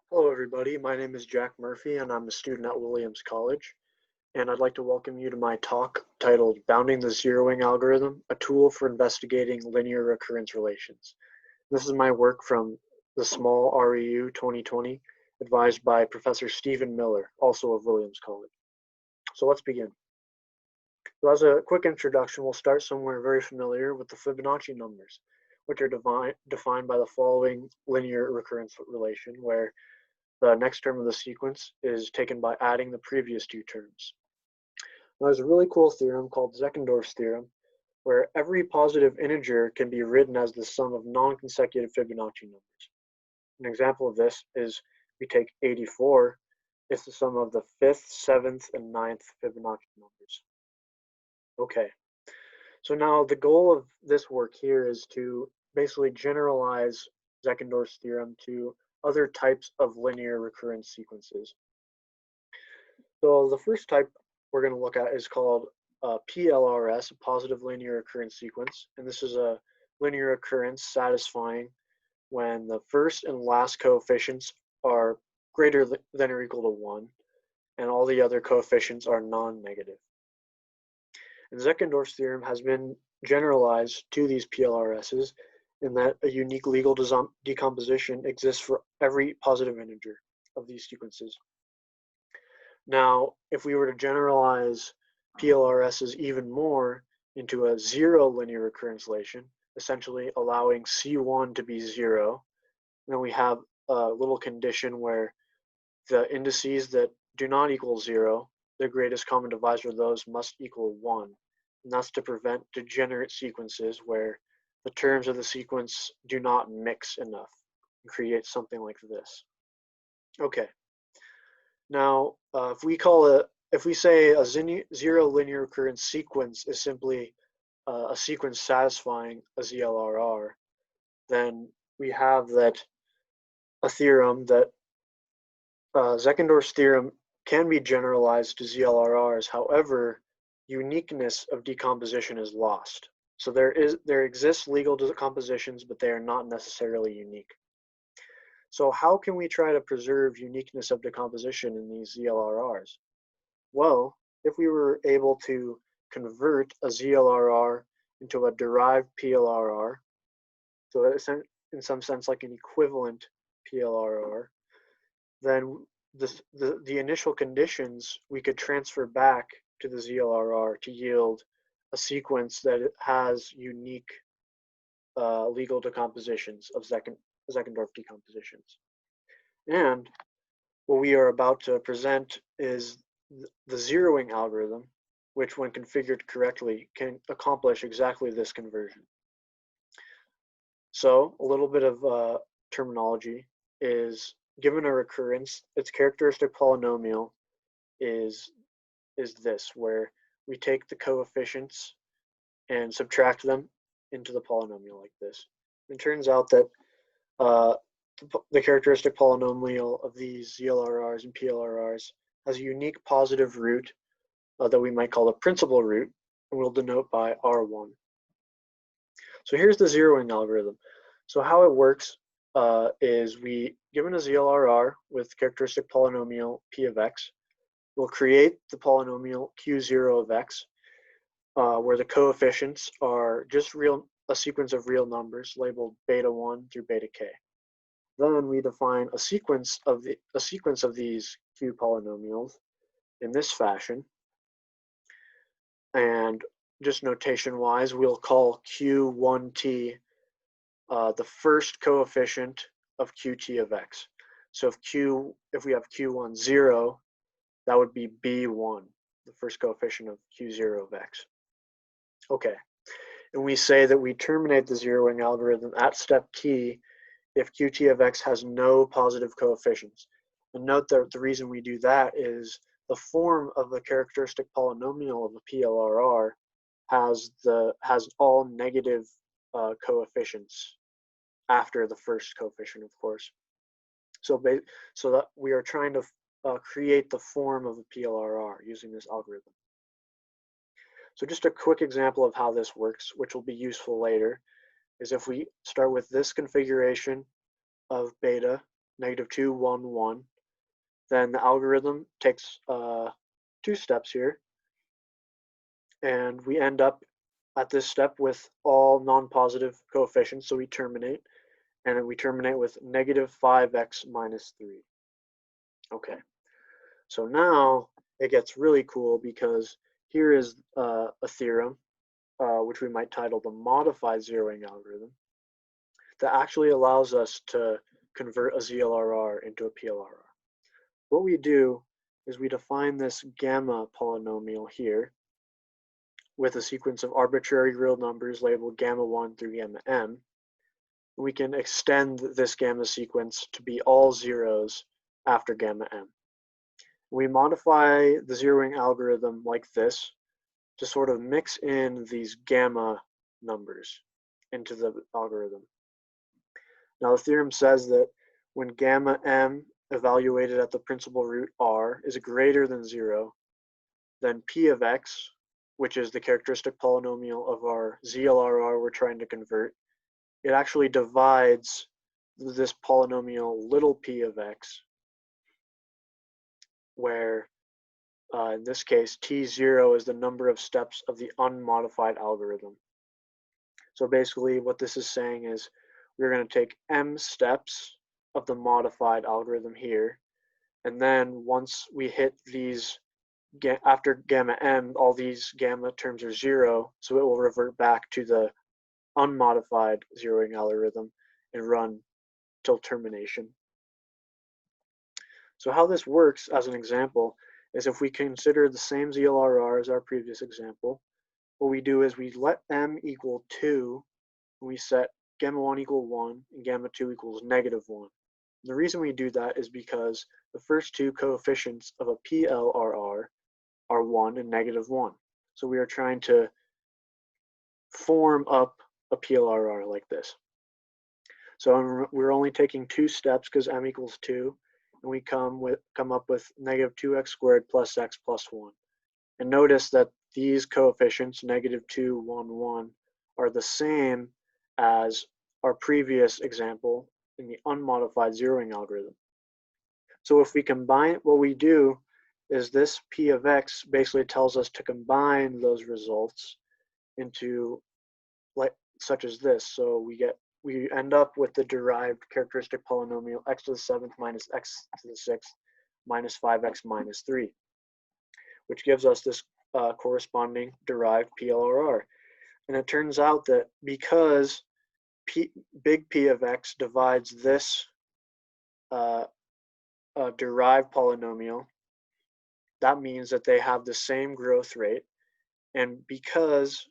Hello everybody, my name is Jack Murphy and I'm a student at Williams College, and I'd like to welcome you to my talk titled Bounding the Zeroing Algorithm, a tool for investigating linear recurrence relations. This is my work from the Small REU 2020, advised by Professor Stephen Miller, also of Williams College. So let's begin. So as a quick introduction, we'll start somewhere very familiar with the Fibonacci numbers, which are defined by the following linear recurrence relation, where the next term of the sequence is taken by adding the previous two terms. Now, there's a really cool theorem called Zeckendorf's theorem, where every positive integer can be written as the sum of non-consecutive Fibonacci numbers. An example of this is we take 84, it's the sum of the 5th, 7th, and 9th Fibonacci numbers. Okay, so now the goal of this work here is to basically generalize Zeckendorf's theorem to other types of linear recurrence sequences. So the first type we're going to look at is called PLRS, a positive linear recurrence sequence. And this is a linear occurrence satisfying when the first and last coefficients are greater than or equal to 1, and all the other coefficients are non-negative. And Zeckendorf's theorem has been generalized to these PLRSs in that a unique legal decomposition exists for every positive integer of these sequences. Now, if we were to generalize PLRSs even more into a zero linear recurrence relation, essentially allowing C1 to be 0, then we have a little condition where the indices that do not equal 0, the greatest common divisor of those must equal 1. And that's to prevent degenerate sequences where the terms of the sequence do not mix enough and create something like this. Okay. Now, if we say a zero linear recurrence sequence is simply a sequence satisfying a ZLRR, then we have that a theorem that Zeckendorf's theorem can be generalized to ZLRRs. However, uniqueness of decomposition is lost. So there exists legal decompositions, but they are not necessarily unique. So how can we try to preserve uniqueness of decomposition in these ZLRRs? Well, if we were able to convert a ZLRR into a derived PLRR, so it's in some sense like an equivalent PLRR, then the initial conditions we could transfer back to the ZLRR to yield a sequence that has unique legal decompositions of Zeckendorf decompositions. And what we are about to present is the zeroing algorithm, which when configured correctly can accomplish exactly this conversion. So a little bit of terminology is given a recurrence, its characteristic polynomial is this, where we take the coefficients and subtract them into the polynomial like this. It turns out that the characteristic polynomial of these ZLRRs and PLRRs has a unique positive root that we might call the principal root, and we'll denote by R1. So here's the zeroing algorithm. So how it works is given a ZLRR with characteristic polynomial P of x, we'll create the polynomial Q0 of x, where the coefficients are just a sequence of real numbers labeled beta 1 through beta k. Then we define a sequence of these Q polynomials in this fashion, and just notation-wise, we'll call Q1t the first coefficient of Qt of x. So if we have Q1 0, that would be B1, the first coefficient of Q0 of x. Okay, and we say that we terminate the zeroing algorithm at step t if Qt of x has no positive coefficients. And note that the reason we do that is the form of the characteristic polynomial of a PLRR has all negative coefficients after the first coefficient, of course. So that we are trying to create the form of a PLRR using this algorithm. So just a quick example of how this works, which will be useful later, is if we start with this configuration of beta -2, 1, 1, then the algorithm takes 2 steps here, and we end up at this step with all non-positive coefficients, so we terminate, and then we terminate with -5x minus 3. Okay, so now it gets really cool because here is a theorem, which we might title the modified zeroing algorithm, that actually allows us to convert a ZLRR into a PLRR. What we do is we define this gamma polynomial here with a sequence of arbitrary real numbers labeled gamma 1 through gamma m. We can extend this gamma sequence to be all zeros after gamma m. We modify the zeroing algorithm like this to sort of mix in these gamma numbers into the algorithm. Now the theorem says that when gamma m evaluated at the principal root r is greater than 0, then p of x, which is the characteristic polynomial of our ZLRR we're trying to convert, it actually divides this polynomial little p of x, where in this case t0 is the number of steps of the unmodified algorithm. So basically what this is saying is we're going to take m steps of the modified algorithm here, and then once we hit these, after gamma m, all these gamma terms are 0, so it will revert back to the unmodified zeroing algorithm and run till termination. So how this works as an example is if we consider the same ZLRR as our previous example, what we do is we let m equal 2, and we set gamma 1 equal 1 and gamma 2 equals -1. The reason we do that is because the first two coefficients of a PLRR are 1 and -1. So we are trying to form up a PLRR like this. So we're only taking 2 steps because m equals 2, and we come up with -2x squared plus x plus 1. And notice that these coefficients, -2, 1, 1, are the same as our previous example in the unmodified zeroing algorithm. So if we combine, what we do is this p of x basically tells us to combine those results into such as this. So we end up with the derived characteristic polynomial x to the 7th minus x to the 6th minus 5x minus 3, which gives us this corresponding derived PLRR. And it turns out that because big P of x divides this derived polynomial, that means that they have the same growth rate. And because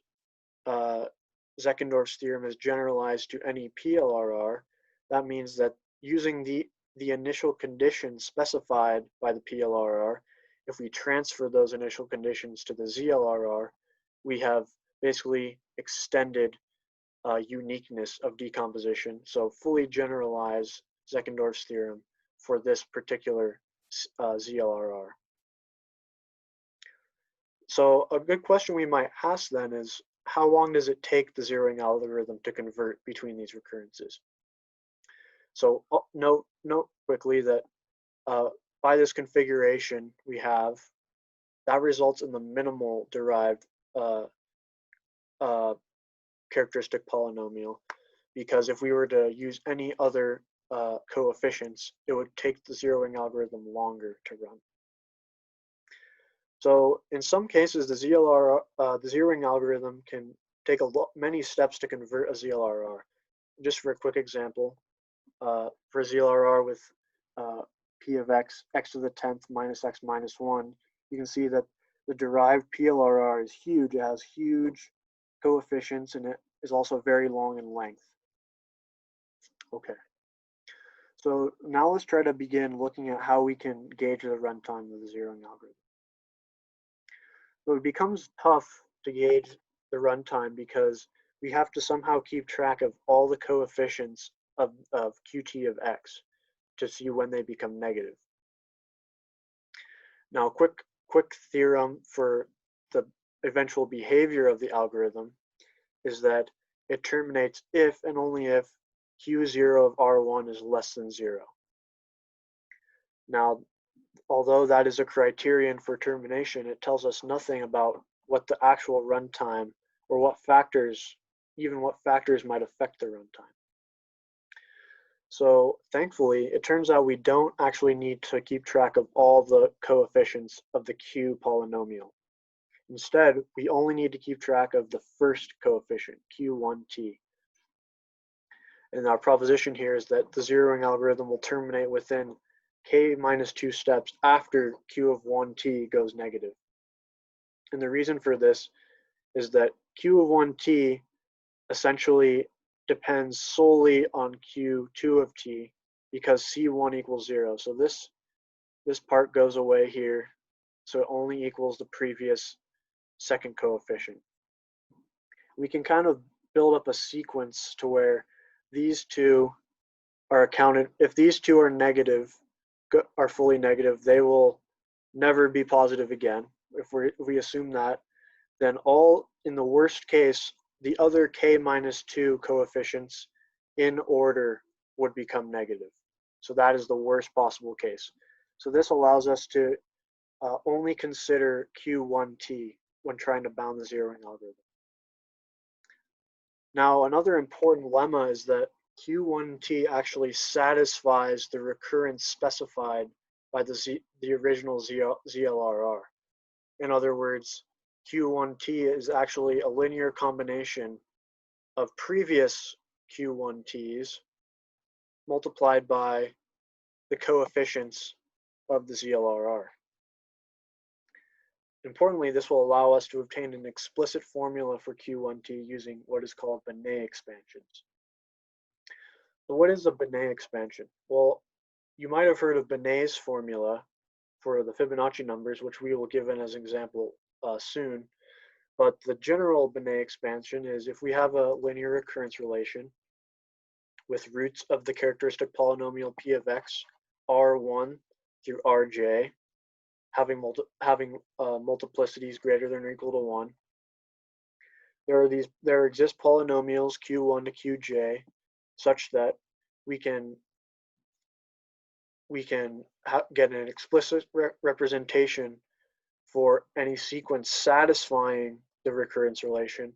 Zeckendorf's theorem is generalized to any PLRR, that means that using the initial conditions specified by the PLRR, if we transfer those initial conditions to the ZLRR, we have basically extended uniqueness of decomposition, so fully generalize Zeckendorf's theorem for this particular ZLRR. So a good question we might ask then is, how long does it take the zeroing algorithm to convert between these recurrences? So note quickly that by this configuration we have, that results in the minimal derived characteristic polynomial, because if we were to use any other coefficients, it would take the zeroing algorithm longer to run. So in some cases, the zeroing algorithm can take many steps to convert a ZLRR. Just for a quick example, for a ZLRR with p of x, x to the 10th minus x minus 1, you can see that the derived PLRR is huge. It has huge coefficients, and it is also very long in length. Okay. So now let's try to begin looking at how we can gauge the runtime of the zeroing algorithm. So it becomes tough to gauge the runtime because we have to somehow keep track of all the coefficients of qt of x to see when they become negative. Now, quick theorem for the eventual behavior of the algorithm is that it terminates if and only if q0 of r1 is less than 0. Now, although that is a criterion for termination, it tells us nothing about what the actual runtime or what factors might affect the runtime. So thankfully, it turns out we don't actually need to keep track of all the coefficients of the Q polynomial. Instead, we only need to keep track of the first coefficient, Q1t. And our proposition here is that the zeroing algorithm will terminate within k minus 2 steps after Q of 1t goes negative. And the reason for this is that Q of 1t essentially depends solely on Q2 of t because C1 equals 0. So this part goes away here, so it only equals the previous second coefficient. We can kind of build up a sequence to where these two are accounted. If these two are negative, are fully negative, they will never be positive again. If we assume that, then in the worst case, the other k minus 2 coefficients in order would become negative. So that is the worst possible case. So this allows us to only consider Q1t when trying to bound the zeroing algorithm. Now, another important lemma is that Q1t actually satisfies the recurrence specified by the original ZLRR. In other words, Q1t is actually a linear combination of previous Q1t's multiplied by the coefficients of the ZLRR. Importantly, this will allow us to obtain an explicit formula for Q1t using what is called Binet expansions. So what is a Binet expansion? Well, you might have heard of Binet's formula for the Fibonacci numbers, which we will give as an example soon. But the general Binet expansion is if we have a linear recurrence relation with roots of the characteristic polynomial p of x, r1 through rj, having multiplicities greater than or equal to 1. There exist polynomials q1 to qj such that we can get an explicit representation for any sequence satisfying the recurrence relation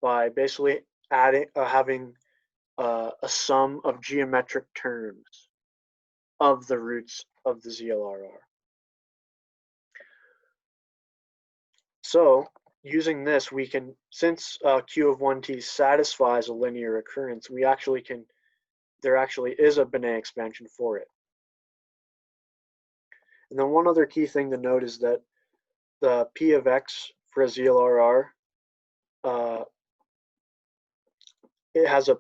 by basically having a sum of geometric terms of the roots of the ZLRR. So using this, we can, since Q of 1t satisfies a linear recurrence, there actually is a Binet expansion for it. And then one other key thing to note is that the p of x for a ZLRR, it has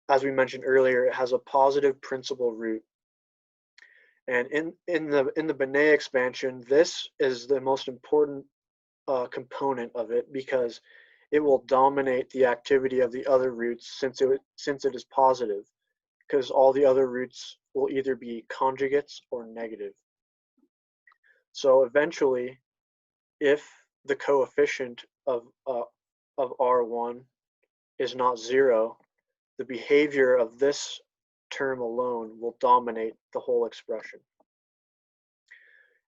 as we mentioned earlier, it has a positive principal root. And in the Binet expansion, this is the most important component of it because it will dominate the activity of the other roots since it is positive, because all the other roots will either be conjugates or negative. So eventually, if the coefficient of R1 is not 0, the behavior of this term alone will dominate the whole expression.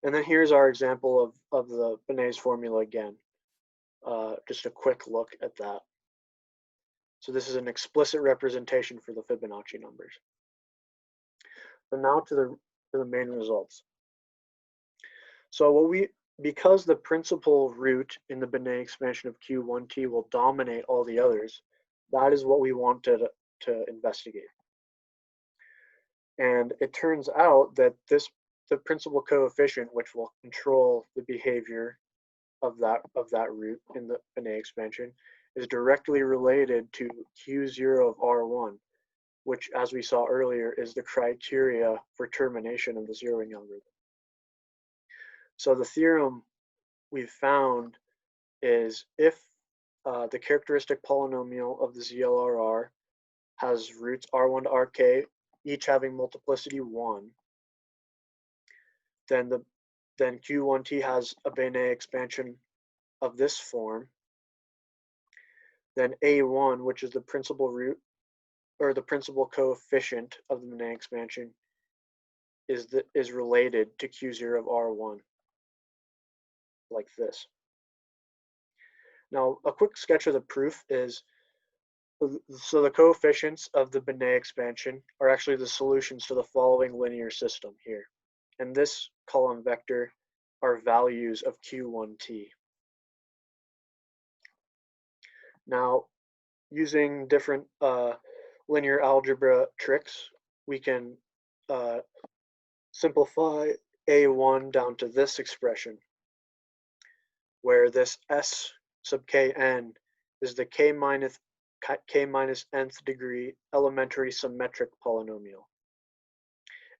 And then here's our example of the Binet's formula again. Just a quick look at that. So this is an explicit representation for the Fibonacci numbers. So now to the main results. So because the principal root in the Binet expansion of Q1t will dominate all the others, that is what we wanted to investigate. And it turns out that the principal coefficient, which will control the behavior of that root in the Binet expansion, is directly related to Q0 of R1, which, as we saw earlier, is the criteria for termination of the zeroing algorithm. So the theorem we've found is if the characteristic polynomial of the ZLRR has roots R1 to Rk, each having multiplicity 1, then Q1t has a Binet expansion of this form. Then A1, which is the principal root or the principal coefficient of the Binet expansion, is related to Q0 of R1, like this. Now, a quick sketch of the proof is, so the coefficients of the Binet expansion are actually the solutions to the following linear system here. And this column vector are values of Q1t. Now, using different linear algebra tricks, we can simplify A1 down to this expression, where this S sub kn is the k minus nth degree elementary symmetric polynomial.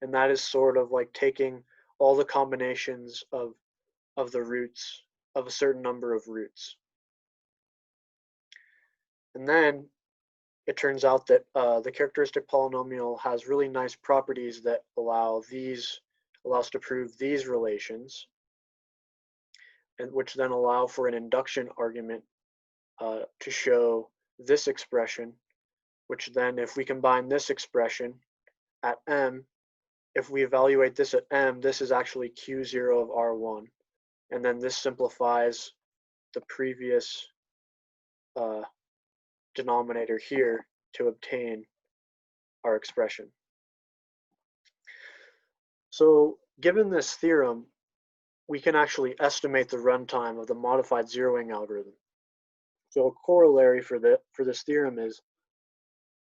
And that is sort of like taking all the combinations of the roots of a certain number of roots. And then it turns out that the characteristic polynomial has really nice properties that allow us to prove these relations, and which then allow for an induction argument to show this expression, which then, if we combine this expression at m, if we evaluate this at m, this is actually Q0 of R1. And then this simplifies the previous denominator here to obtain our expression. So given this theorem, we can actually estimate the runtime of the modified zeroing algorithm. So a corollary for this theorem is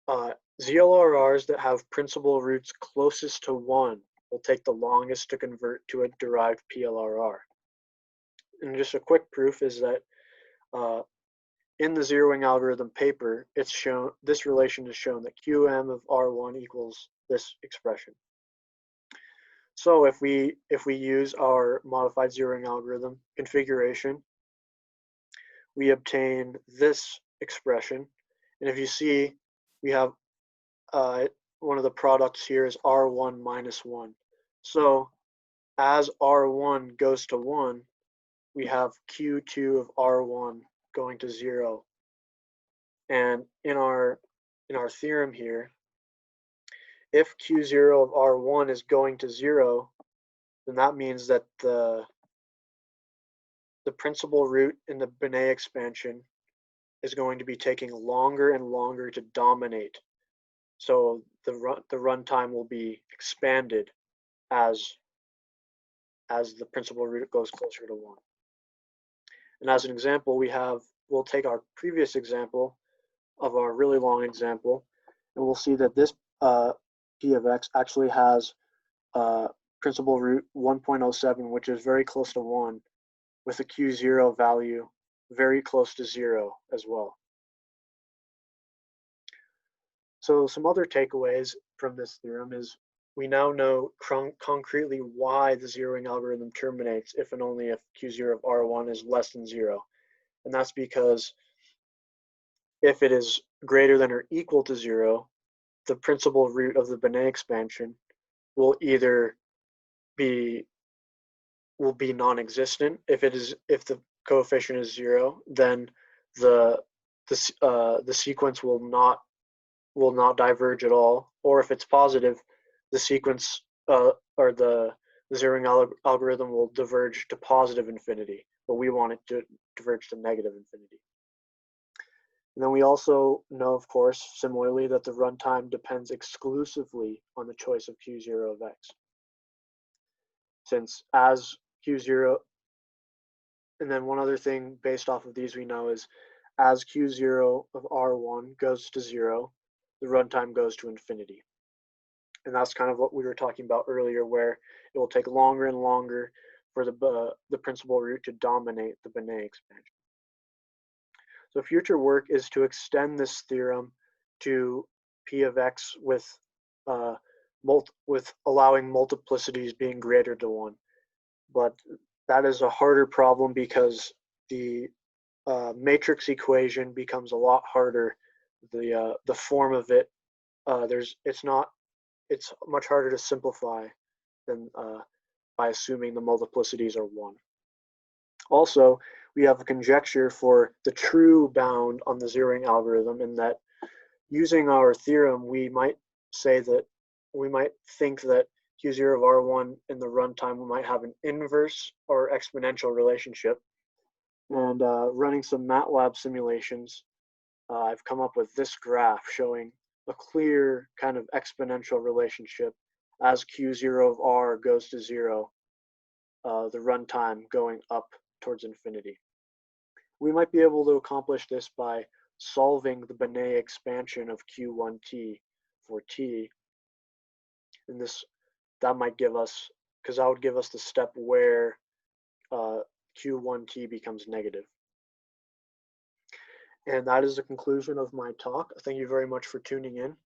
ZLRRs that have principal roots closest to 1 will take the longest to convert to a derived PLRR. And just a quick proof is that in the zeroing algorithm paper, it's shown, this relation is shown, that QM of R1 equals this expression. So if we use our modified zeroing algorithm configuration, we obtain this expression. And if you see, we have one of the products here is R1 minus 1. So as R1 goes to 1, we have Q2 of R1 going to 0. And in our theorem here, if Q0 of R1 is going to 0, then that means that the principal root in the Binet expansion is going to be taking longer and longer to dominate. So the runtime will be expanded as the principal root goes closer to 1. And as an example, we'll take our previous example of our really long example, and we'll see that this p of x actually has principal root 1.07, which is very close to 1, with a Q0 value very close to 0 as well. So some other takeaways from this theorem is we now know concretely why the zeroing algorithm terminates if and only if Q0 of R1 is less than 0. And that's because if it is greater than or equal to 0, the principal root of the Binet expansion will either be non-existent. If the coefficient is 0, then the sequence will not diverge at all. Or if it's positive, the sequence or the zeroing algorithm will diverge to positive infinity, but we want it to diverge to negative infinity. And then we also know, of course, similarly, that the runtime depends exclusively on the choice of Q0 of x. Since as Q0, and then one other thing based off of these we know is as Q0 of R1 goes to 0, the runtime goes to infinity. And that's kind of what we were talking about earlier, where it will take longer and longer for the principal root to dominate the Binet expansion. So future work is to extend this theorem to p of x with allowing multiplicities being greater to 1. But that is a harder problem because the matrix equation becomes a lot harder. The form of it, it's much harder to simplify than by assuming the multiplicities are 1. Also, we have a conjecture for the true bound on the zeroing algorithm, in that using our theorem, we might think that Q0 of R1 in the runtime, we might have an inverse or exponential relationship. And running some MATLAB simulations, I've come up with this graph showing a clear kind of exponential relationship as Q0 of R goes to 0, the runtime going up towards infinity. We might be able to accomplish this by solving the Binet expansion of Q1t for t. And that might give us, because that would give us the step where Q1t becomes negative. And that is the conclusion of my talk. Thank you very much for tuning in.